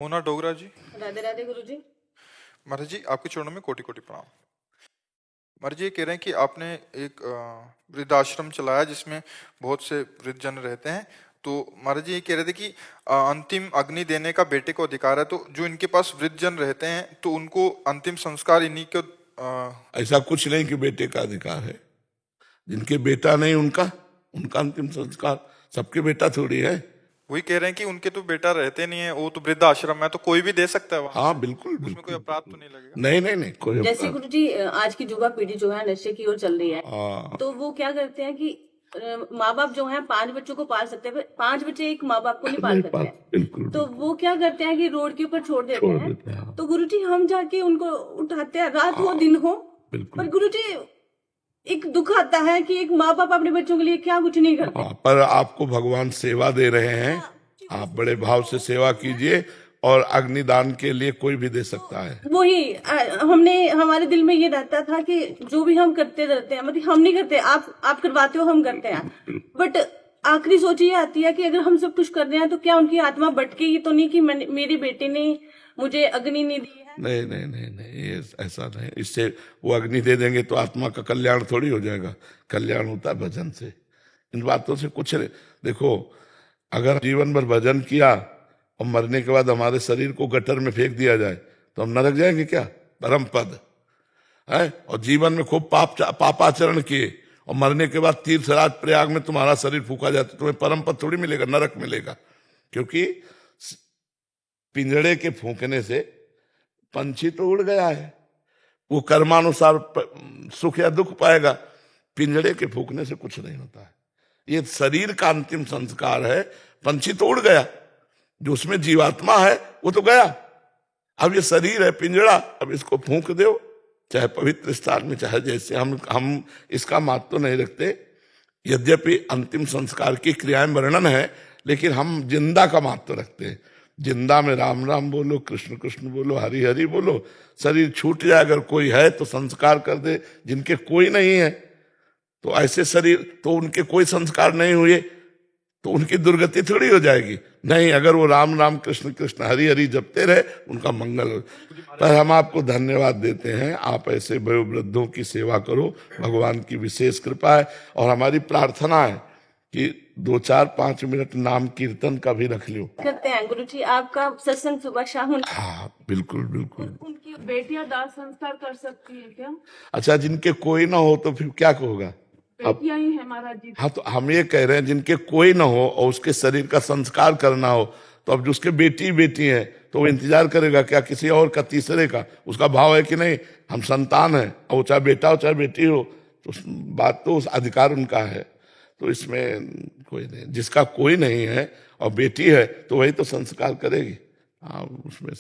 मोना डोगरा जी। राधे राधे गुरु जी। महाराज जी, आपके चरणों में कोटि कोटि प्रणाम। महाराज जी, ये कह रहे हैं कि आपने एक वृद्धाश्रम चलाया जिसमें बहुत से वृद्धजन रहते हैं। तो महाराज जी ये कह रहे थे कि अंतिम अग्नि देने का बेटे को अधिकार है, तो जो इनके पास वृद्धजन रहते हैं तो उनको अंतिम संस्कार इन्हीं को ऐसा कुछ नहीं कि बेटे का अधिकार है। जिनके बेटा नहीं उनका अंतिम संस्कार, सबके बेटा थोड़ी है। वही कह रहे हैं कि उनके तो बेटा रहते नहीं है, वो तो वृद्धाश्रम है, तो कोई भी दे सकता है वहाँ। हाँ बिल्कुल उसमें बिल्कुल, कोई अपराध तो नहीं लगेगा? नहीं कोई जैसे गुरु जी आज की युवा पीढ़ी जो है नशे की ओर चल रही है, तो वो क्या करते हैं कि माँ बाप जो है 5 बच्चों को पाल सकते हैं, 5 बच्चे एक माँ बाप को नहीं पाल सकते हैं। बिल्कुल, तो वो क्या करते हैं कि रोड के ऊपर छोड़ देते हैं। तो गुरु जी हम जाके उनको उठाते हैं, रात हो दिन हो। पर गुरु जी एक दुख आता है कि एक माँ बाप अपने बच्चों के लिए क्या कुछ नहीं करते। पर आपको भगवान सेवा दे रहे हैं, आप बड़े भाव से सेवा कीजिए, और अग्निदान के लिए कोई भी दे सकता है। वही हमारे दिल में ये रहता था कि जो भी हम करते रहते हैं, मतलब हम नहीं करते, आप करवाते हो, हम करते हैं। बट आखिरी सोच ये आती है कि अगर हम सब कुछ कर रहे हैं तो क्या उनकी आत्मा भटकेगी तो नहीं कि मेरे बेटे ने मुझे अग्नि नहीं दी है। नहीं, ये ऐसा नहीं। इससे वो अग्नि दे देंगे तो आत्मा का कल्याण थोड़ी हो जाएगा। कल्याण होता है भजन से, इन बातों से कुछ नहीं। देखो, अगर जीवन भर भजन किया और मरने के बाद हमारे शरीर को गटर में फेंक दिया जाए तो हम नरक जाएंगे क्या? परम पद है। और जीवन में खूब पापाचरण किए और मरने के बाद तीर्थराज प्रयाग में तुम्हारा शरीर फूका जाए तो तुम्हें परम पद थोड़ी मिलेगा, नरक मिलेगा। क्योंकि पिंजड़े के फूंकने से पंछी तो उड़ गया है, वो कर्मानुसार सुख या दुख पाएगा। पिंजड़े के फूंकने से कुछ नहीं होता है। ये शरीर का अंतिम संस्कार है। पंछी तो उड़ गया, जो उसमें जीवात्मा है वो तो गया। अब ये शरीर है पिंजड़ा, अब इसको फूंक दो, चाहे पवित्र स्थान में चाहे जैसे। हम इसका महत्व तो नहीं रखते। यद्यपि अंतिम संस्कार की क्रियाएं वर्णन है, लेकिन हम जिंदा का महत्व रखते हैं। जिंदा में राम राम बोलो, कृष्ण कृष्ण बोलो, हरि हरि बोलो। शरीर छूट जाए अगर कोई है तो संस्कार कर दे। जिनके कोई नहीं है तो ऐसे शरीर, तो उनके कोई संस्कार नहीं हुए तो उनकी दुर्गति थोड़ी हो जाएगी। नहीं, अगर वो राम राम कृष्ण कृष्ण हरि हरि जपते रहे उनका मंगल हो। पर हम आपको धन्यवाद देते हैं, आप ऐसे वयोवृद्धों की सेवा करो, भगवान की विशेष कृपा है। और हमारी प्रार्थना है कि 2-4-5 मिनट नाम कीर्तन का भी रख लो। करते हैं गुरु जी, आपका सत्संग सुबह शाम। हाँ बिल्कुल। उनकी बेटियां दाह संस्कार कर सकती है क्या? अच्छा, जिनके कोई ना हो तो फिर क्या होगा? बेटियां ही है महाराज जी। हाँ, तो हम ये कह रहे हैं जिनके कोई ना हो और उसके शरीर का संस्कार करना हो, तो अब जो उसके बेटी है तो वो इंतजार करेगा क्या किसी और का, तीसरे का? उसका भाव है कि नहीं हम संतान है, और चाहे बेटा हो चाहे बेटी हो, तो बात तो उस अधिकार उनका है। तो इसमें कोई नहीं, जिसका कोई नहीं है और बेटी है तो वही तो संस्कार करेगी। हाँ, उसमें